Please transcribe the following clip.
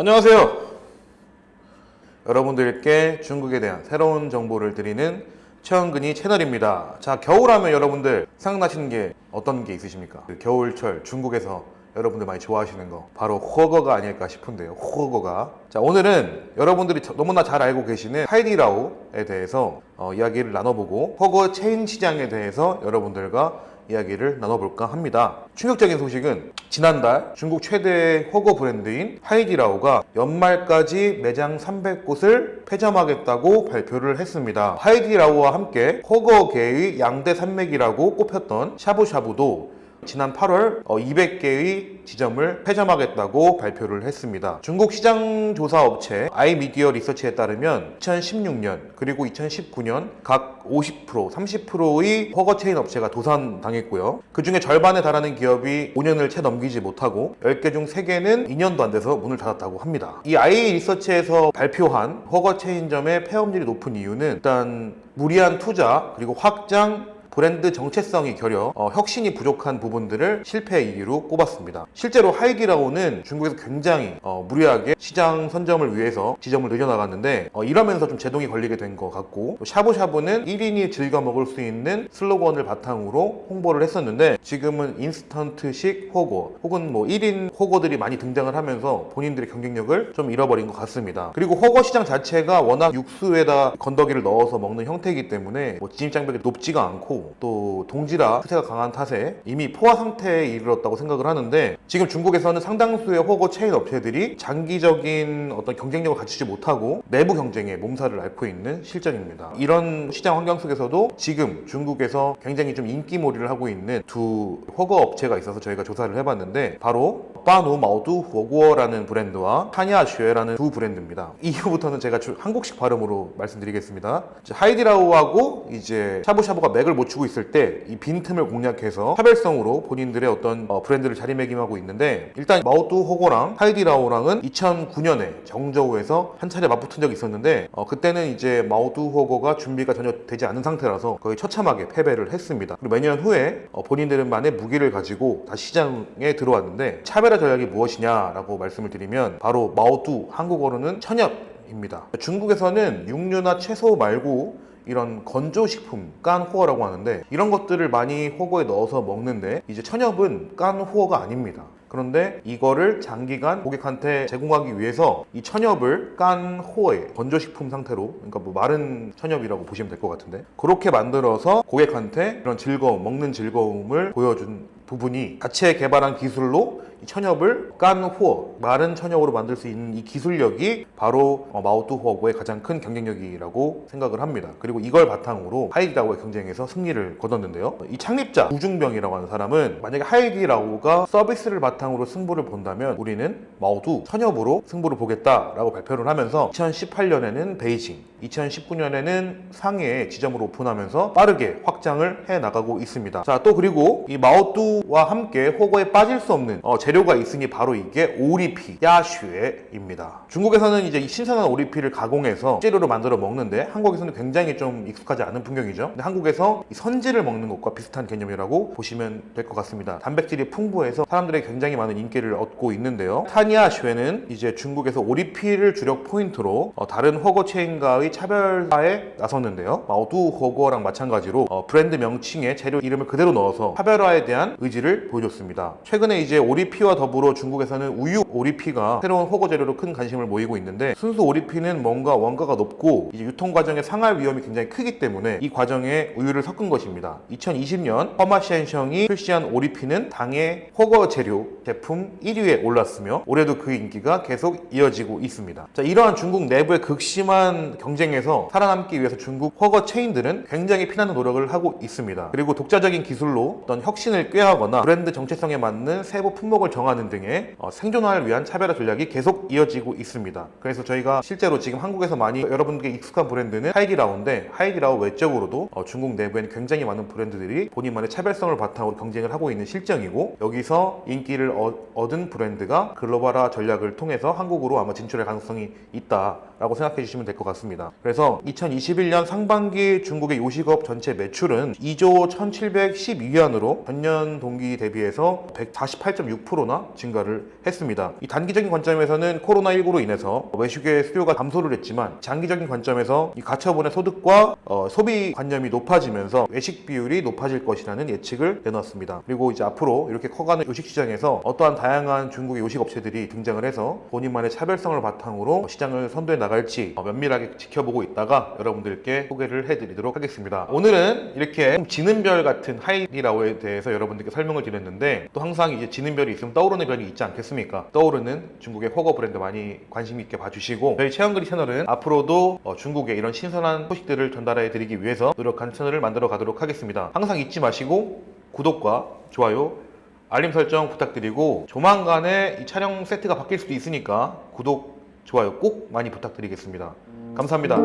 안녕하세요. 여러분들께 중국에 대한 새로운 정보를 드리는 최원근이 채널입니다. 자, 겨울하면 여러분들 생각나시는 게 어떤 게 있으십니까? 그 겨울철 중국에서 여러분들 많이 좋아하시는 거 바로 허거가 아닐까 싶은데요. 허거가. 자, 오늘은 여러분들이 너무나 잘 알고 계시는 하이디라오에 대해서 이야기를 나눠보고 허거 체인 시장에 대해서 여러분들과 이야기를 나눠볼까 합니다. 충격적인 소식은 지난달 중국 최대 허거 브랜드인 하이디라오가 연말까지 매장 300곳을 폐점하겠다고 발표를 했습니다. 하이디라오와 함께 허거계의 양대 산맥이라고 꼽혔던 샤브샤브도 지난 8월 200개의 지점을 폐점하겠다고 발표를 했습니다. 중국 시장조사 업체 아이미디어 리서치에 따르면 2016년 그리고 2019년 각 50%, 30%의 허거체인 업체가 도산당했고요. 그 중에 절반에 달하는 기업이 5년을 채 넘기지 못하고 10개 중 3개는 2년도 안 돼서 문을 닫았다고 합니다. 이 아이 리서치에서 발표한 허거체인점의 폐업률이 높은 이유는 일단 무리한 투자 그리고 확장 브랜드 정체성이 결여 혁신이 부족한 부분들을 실패의 이유로 꼽았습니다. 실제로 하이디라오는 중국에서 굉장히 무리하게 시장 선점을 위해서 지점을 늘려나갔는데 이러면서 좀 제동이 걸리게 된 것 같고, 샤브샤브는 1인이 즐겨 먹을 수 있는 슬로건을 바탕으로 홍보를 했었는데 지금은 인스턴트식 허거 혹은 1인 허거들이 많이 등장을 하면서 본인들의 경쟁력을 좀 잃어버린 것 같습니다. 그리고 허거 시장 자체가 워낙 육수에다 건더기를 넣어서 먹는 형태이기 때문에 진입장벽이 높지가 않고 또 동지라 추세가 강한 탓에 이미 포화 상태에 이르렀다고 생각을 하는데, 지금 중국에서는 상당수의 허거 체인 업체들이 장기적인 어떤 경쟁력을 갖추지 못하고 내부 경쟁에 몸살을 앓고 있는 실정입니다. 이런 시장 환경 속에서도 지금 중국에서 굉장히 좀 인기몰이를 하고 있는 두 허거 업체가 있어서 저희가 조사를 해봤는데 바로 빠누 마오두 허구어라는 브랜드와 타냐쉐라는 두 브랜드입니다. 이후부터는 제가 한국식 발음으로 말씀드리겠습니다. 하이디라오하고 이제 샤브샤브가 맥을 못 추고 있을 때 이 빈틈을 공략해서 차별성으로 본인들의 어떤 브랜드를 자리매김하고 있는데, 일단 마오두 허거랑 하이디라오랑은 2009년에 정저우에서 한 차례 맞붙은 적이 있었는데 그때는 이제 마오두 허거가 준비가 전혀 되지 않은 상태라서 거의 처참하게 패배를 했습니다. 그리고 몇 년 후에 본인들만의 무기를 가지고 다시 시장에 들어왔는데, 차별화 전략이 무엇이냐라고 말씀을 드리면 바로 마오두, 한국어로는 천엽입니다. 중국에서는 육류나 채소 말고 이런 건조식품, 깐호어라고 하는데 이런 것들을 많이 호거에 넣어서 먹는데, 이제 천엽은 깐호어가 아닙니다. 그런데 이거를 장기간 고객한테 제공하기 위해서 이 천엽을 깐 호에 건조식품 상태로, 그러니까 마른 천엽이라고 보시면 될 것 같은데, 그렇게 만들어서 고객한테 이런 즐거움, 먹는 즐거움을 보여준 부분이 자체 개발한 기술로 이 천엽을 깐 호어, 마른 천엽으로 만들 수 있는 이 기술력이 바로 마오두 허거의 가장 큰 경쟁력이라고 생각을 합니다. 그리고 이걸 바탕으로 하이디라오의 경쟁에서 승리를 거뒀는데요. 이 창립자 우중병이라고 하는 사람은 만약에 하이디라오가 서비스를 바탕으로 승부를 본다면 우리는 마오두 천엽으로 승부를 보겠다라고 발표를 하면서 2018년에는 베이징, 2019년에는 상해에 지점을 오픈하면서 빠르게 확장을 해 나가고 있습니다. 자, 또 그리고 이 마오두와 함께 허거에 빠질 수 없는 재료가 있으니 바로 이게 오리피, 야쉐입니다. 중국에서는 이제 이 신선한 오리피를 가공해서 재료로 만들어 먹는데 한국에서는 굉장히 좀 익숙하지 않은 풍경이죠. 근데 한국에서 이 선지를 먹는 것과 비슷한 개념이라고 보시면 될 것 같습니다. 단백질이 풍부해서 사람들에게 굉장히 많은 인기를 얻고 있는데요. 타니아쉐는 이제 중국에서 오리피를 주력 포인트로 다른 허거 체인과의 차별화에 나섰는데요. 마오두 허거랑 마찬가지로 브랜드 명칭에 재료 이름을 그대로 넣어서 차별화에 대한 의지를 보여줬습니다. 최근에 이제 오리피와 더불어 중국에서는 우유 오리피가 새로운 허거 재료로 큰 관심을 모이고 있는데, 순수 오리피는 뭔가 원가가 높고 이제 유통 과정에 상할 위험이 굉장히 크기 때문에 이 과정에 우유를 섞은 것입니다. 2020년 허마셴셩이 출시한 오리피는 당해 허거 재료 제품 1위에 올랐으며 올해도 그 인기가 계속 이어지고 있습니다. 자, 이러한 중국 내부의 극심한 경쟁에서 살아남기 위해서 중국 허거 체인들은 굉장히 피나는 노력을 하고 있습니다. 그리고 독자적인 기술로 어떤 혁신을 꾀하거나 브랜드 정체성에 맞는 세부 품목을 정하는 등의 생존화를 위한 차별화 전략이 계속 이어지고 있습니다. 그래서 저희가 실제로 지금 한국에서 많이 여러분께 익숙한 브랜드는 하이디라오인데, 하이디라오 외적으로도 중국 내부에는 굉장히 많은 브랜드들이 본인만의 차별성을 바탕으로 경쟁을 하고 있는 실정이고, 여기서 인기를 얻은 브랜드가 글로벌화 전략을 통해서 한국으로 아마 진출할 가능성이 있다라고 생각해 주시면 될 것 같습니다. 그래서 2021년 상반기 중국의 요식업 전체 매출은 2조 1712위안으로 전년 동기 대비해서 148.6%나 증가를 했습니다. 이 단기적인 관점에서는 코로나19로 인해서 외식의 수요가 감소를 했지만 장기적인 관점에서 이 가처분의 소득과 소비 관념이 높아지면서 외식 비율이 높아질 것이라는 예측을 내놨습니다. 그리고 이제 앞으로 이렇게 커가는 요식 시장에서 어떠한 다양한 중국의 요식 업체들이 등장을 해서 본인만의 차별성을 바탕으로 시장을 선도해 나갈지 면밀하게 지켜보고 있다가 여러분들께 소개를 해드리도록 하겠습니다. 오늘은 이렇게 지는별 같은 하이디라오에 대해서 여러분들께 설명을 드렸는데, 또 항상 이제 지는별이 있으면 떠오르는 별이 있지 않겠습니까? 떠오르는 중국의 허거 브랜드 많이 관심 있게 봐주시고, 저희 채연그리 채널은 앞으로도 중국의 이런 신선한 소식들을 전달해 드리기 위해서 노력하는 채널을 만들어 가도록 하겠습니다. 항상 잊지 마시고 구독과 좋아요, 알림 설정 부탁드리고, 조만간에 이 촬영 세트가 바뀔 수도 있으니까 구독, 좋아요 꼭 많이 부탁드리겠습니다. 감사합니다.